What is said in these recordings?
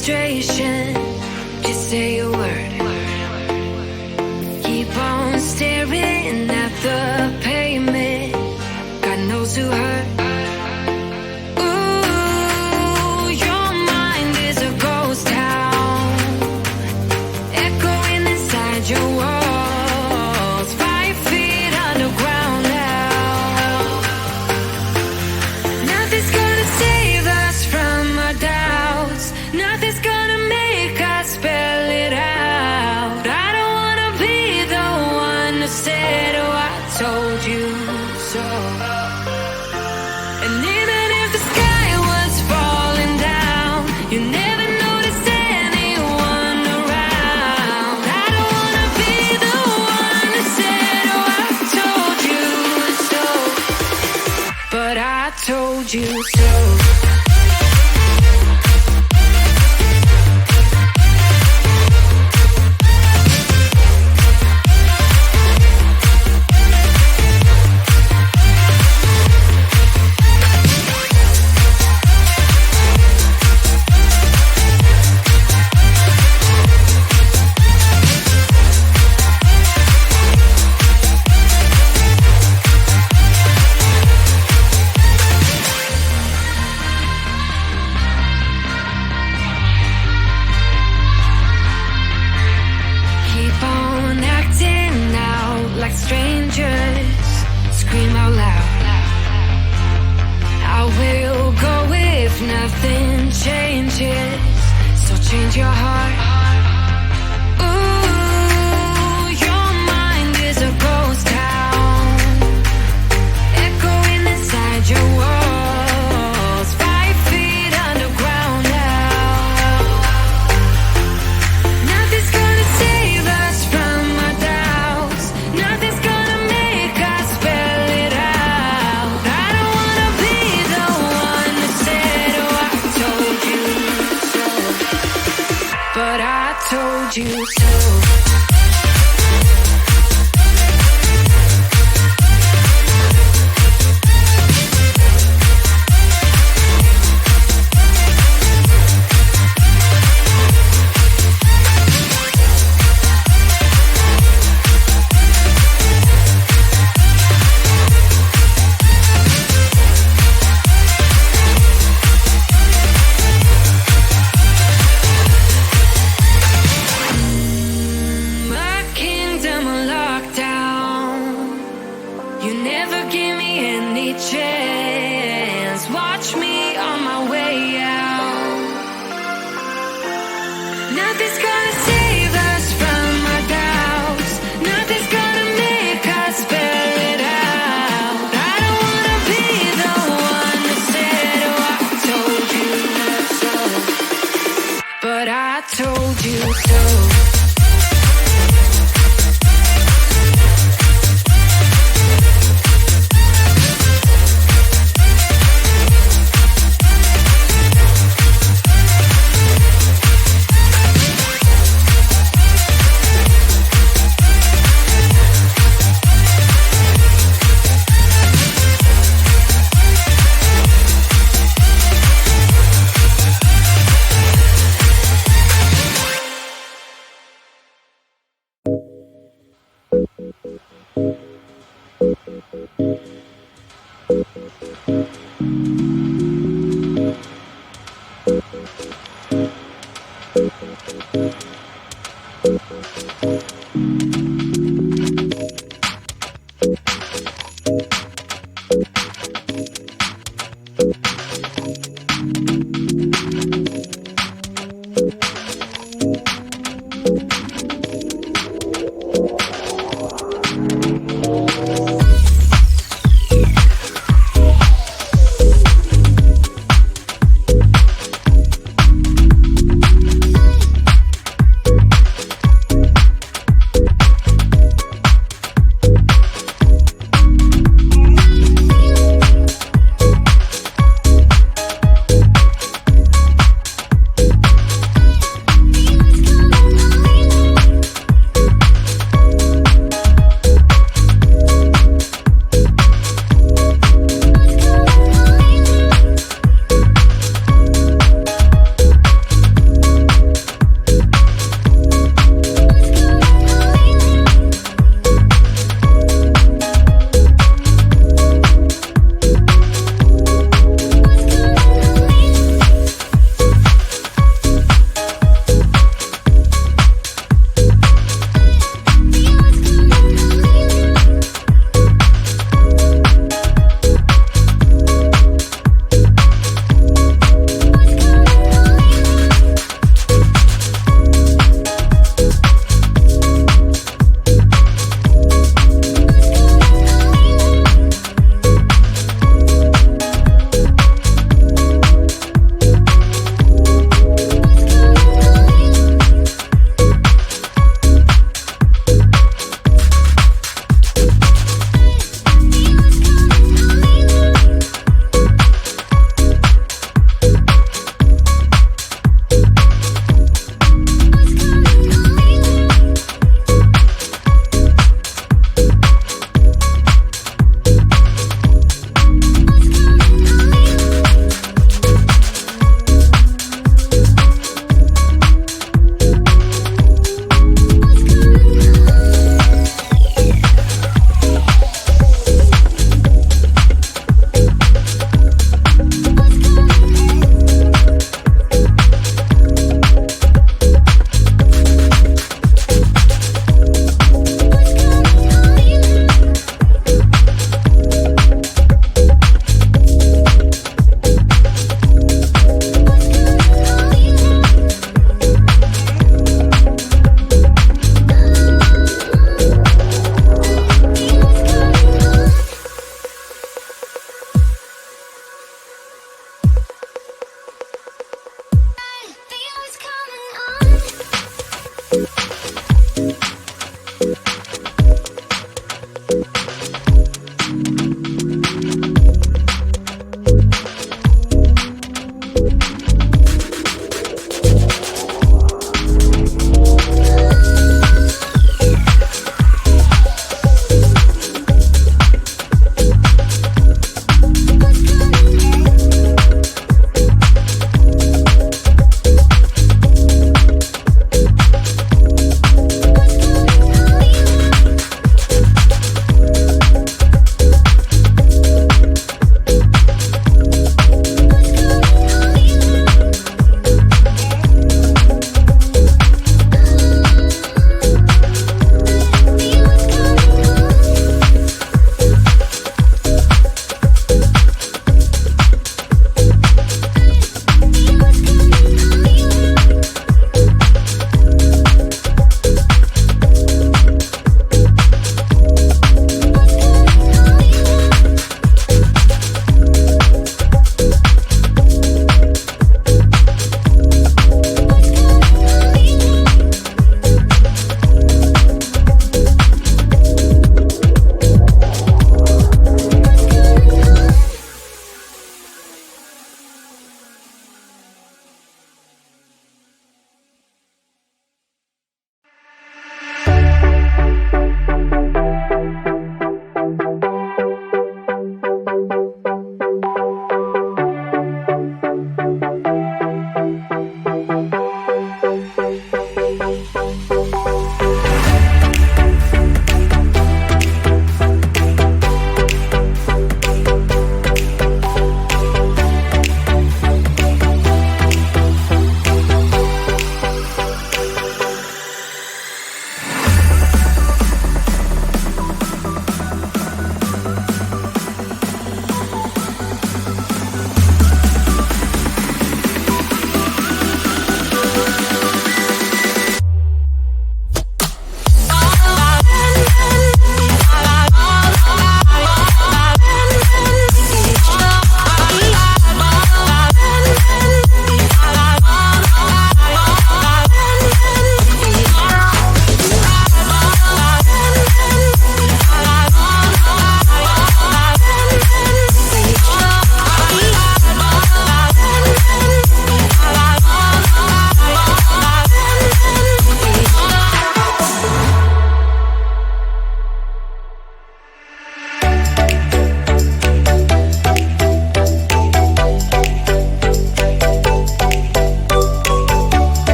frustration. Just say a word. Keep on staring at the pavement. God knows who hurt. Ooh, your mind is a ghost town, echoing inside your walls, 5 feet underground now. Nothing's gonna save us from our doubts. Nothing's gonna make us spell it out. I don't wanna be the one who said, oh, I told you so. And even if the sky was falling down, you never noticed anyone around. I don't wanna be the one who said, oh, I told you so. But I told you so. Keep on acting out like strangers. Scream out loud. I will go if nothing changes. So change your heart. Ooh, your mind is a ghost town, echoing inside your walls, 5 feet underground now. Nothing's gonna save us from our doubts. Nothing's gonna make us spell it out. I don't wanna be the one that said, oh, I told you so. But I told you so. My kingdom on lockdown. You never give me any chance. Watch me on my way out. Nothing's gonna save us from our doubts. Nothing's gonna make us spell it out. I don't wanna be the one that said, oh, I told you so. But I told you so.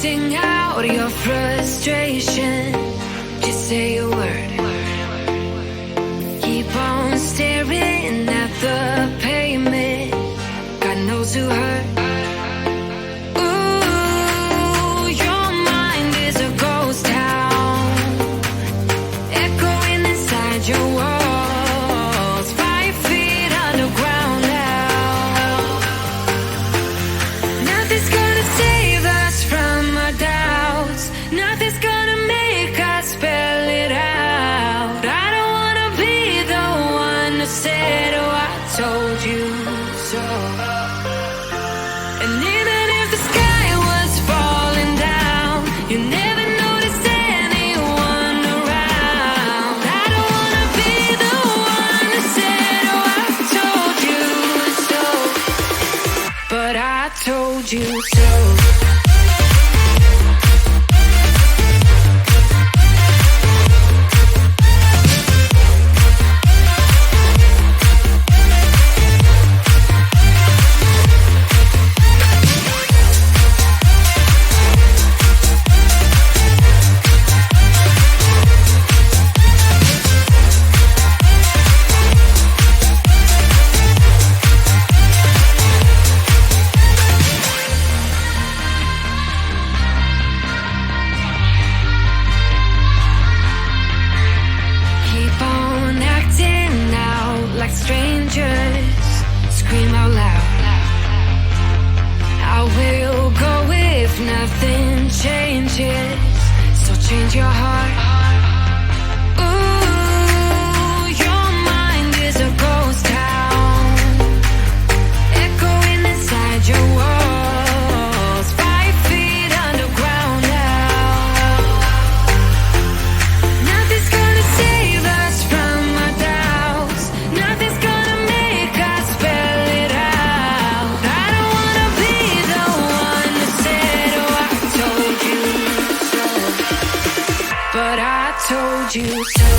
sing out your frustration. Just say a word. Keep on staring at the pavement. God knows who hurt. Ooh, your mind is a ghost town, echoing inside your walls, 5 feet underground now. Nothing's gonna save us from our doubts. Nothing's gonna make us spell it out. I don't wanna be the one who said, oh, I told you so. And even if the sky was falling down, you never noticed anyone around. I don't wanna be the one who said, oh, I told you so. But I told you so. Keep on acting out like strangers. Scream out loud. I will go if nothing changes. So change your heart. Ooh, your mind is a ghost town, echoing inside your walls, 5 feet underground now. Nothing's gonna save us from our doubts. Nothing's gonna make us spell it out. I don't wanna be the one that said, oh, I told you so. But I told you so.